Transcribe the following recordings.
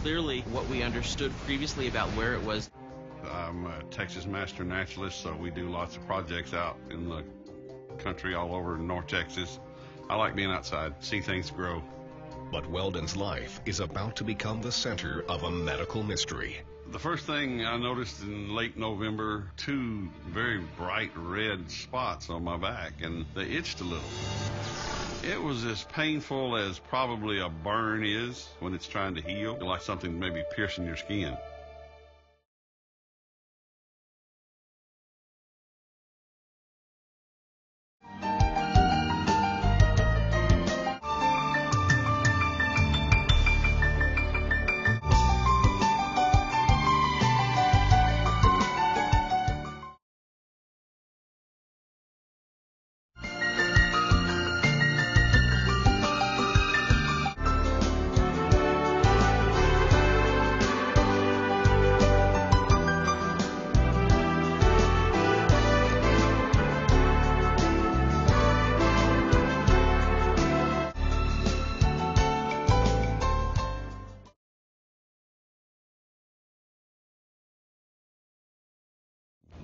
clearly what we understood previously about where it was. I'm a Texas master naturalist, so we do lots of projects out in the country all over North Texas. I like being outside, see things grow. But Weldon's life is about to become the center of a medical mystery. The first thing I noticed in late November, 2 very bright red spots on my back, and they itched a little. It was as painful as probably a burn is when it's trying to heal, like something maybe piercing your skin.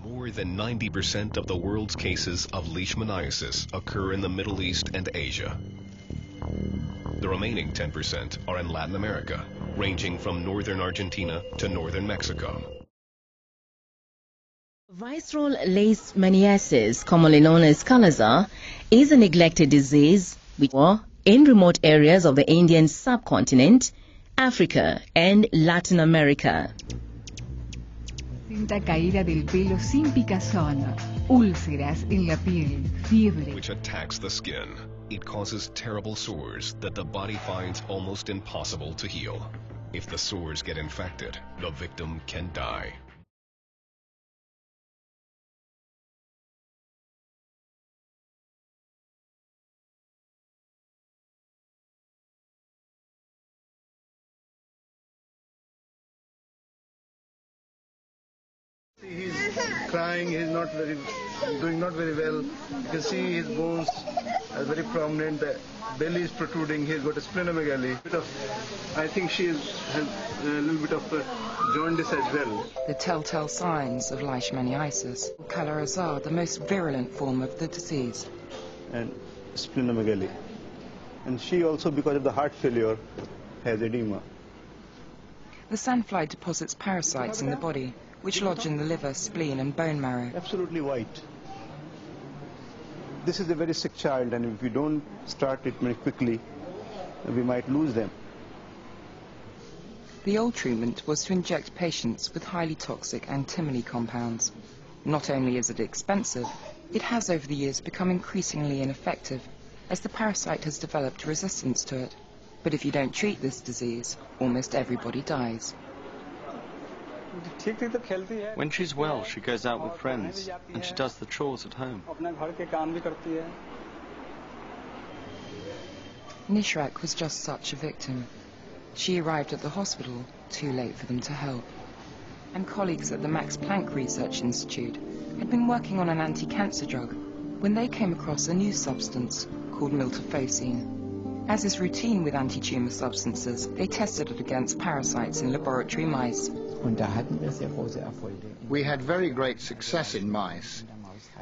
More than 90% of the world's cases of leishmaniasis occur in the Middle East and Asia. The remaining 10% are in Latin America, ranging from northern Argentina to northern Mexico. Visceral leishmaniasis, commonly known as Kala-Azar, is a neglected disease which occurs in remote areas of the Indian subcontinent, Africa, and Latin America. Caída del pelo sin picazón, úlceras en la piel, fiebre. Which attacks the skin. It causes terrible sores that the body finds almost impossible to heal. If the sores get infected, the victim can die. He's crying, he's doing not very well. You can see his bones are very prominent, the belly is protruding, he's got a splenomegaly. I think she has a little bit of jaundice as well. The telltale signs of leishmaniasis. Kala-Azar, the most virulent form of the disease. And splenomegaly. And she also, because of the heart failure, has edema. The sandfly deposits parasites in the body, which lodge in the liver, spleen and bone marrow. Absolutely white. This is a very sick child, and if we don't start treatment quickly, we might lose them. The old treatment was to inject patients with highly toxic antimony compounds. Not only is it expensive, it has over the years become increasingly ineffective, as the parasite has developed resistance to it. But if you don't treat this disease, almost everybody dies. When she's well, she goes out with friends, and she does the chores at home. Nishrak was just such a victim. She arrived at the hospital too late for them to help. And colleagues at the Max Planck Research Institute had been working on an anti-cancer drug when they came across a new substance called miltefosine. As is routine with anti-tumor substances, they tested it against parasites in laboratory mice. We had very great success in mice.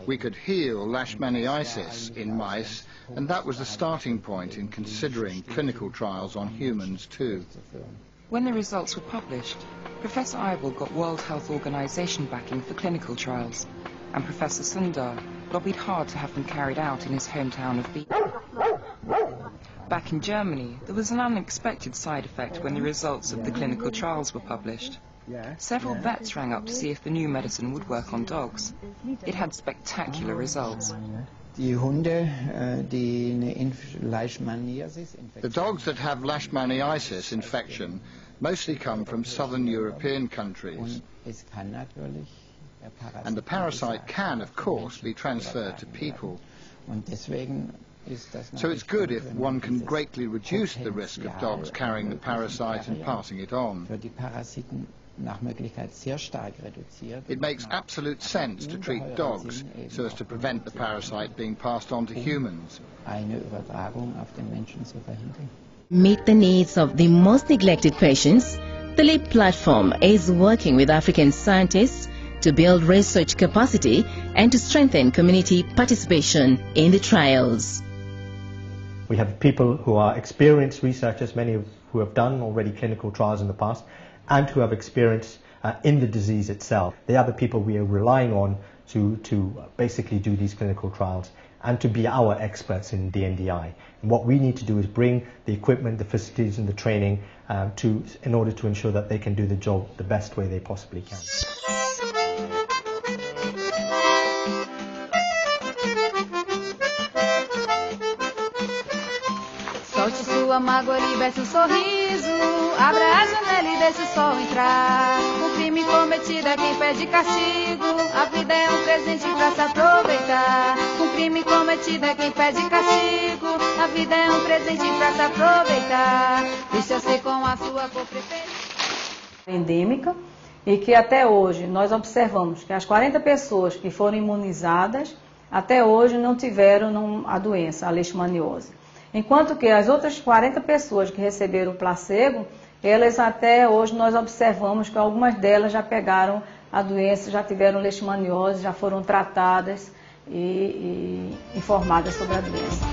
We could heal leishmaniasis in mice, and that was the starting point in considering clinical trials on humans too. When the results were published, Professor Eibel got World Health Organization backing for clinical trials, and Professor Sundar lobbied hard to have them carried out in his hometown of Wien. Back in Germany, there was an unexpected side effect when the results of the clinical trials were published. Several vets rang up to see if the new medicine would work on dogs. It had spectacular results. The dogs that have leishmaniasis infection mostly come from southern European countries. And the parasite can, of course, be transferred to people. So it's good if one can greatly reduce the risk of dogs carrying the parasite and passing it on. It makes absolute sense to treat dogs so as to prevent the parasite being passed on to humans. Meet the needs of the most neglected patients The LEAP platform is working with African scientists to build research capacity and to strengthen community participation in the trials. We have people who are experienced researchers, many who have done already clinical trials in the past, and who have experience in the disease itself. They are the people we are relying on to basically do these clinical trials and to be our experts in DNDi. And what we need to do is bring the equipment, the facilities and the training in order to ensure that they can do the job the best way they possibly can. Solte sua mágoa, liberte sorriso, abra a janela e deixe o sol entrar. Crime cometido é quem pede castigo, a vida é presente pra se aproveitar. Crime cometido é quem pede castigo, a vida é presente pra se aproveitar. Deixa-se com a sua cor preferida. Endêmica, e que até hoje nós observamos que as 40 pessoas que foram imunizadas até hoje não tiveram a doença, a leishmaniose. Enquanto que as outras 40 pessoas que receberam o placebo, elas até hoje nós observamos que algumas delas já pegaram a doença, já tiveram leishmaniose, já foram tratadas e informadas sobre a doença.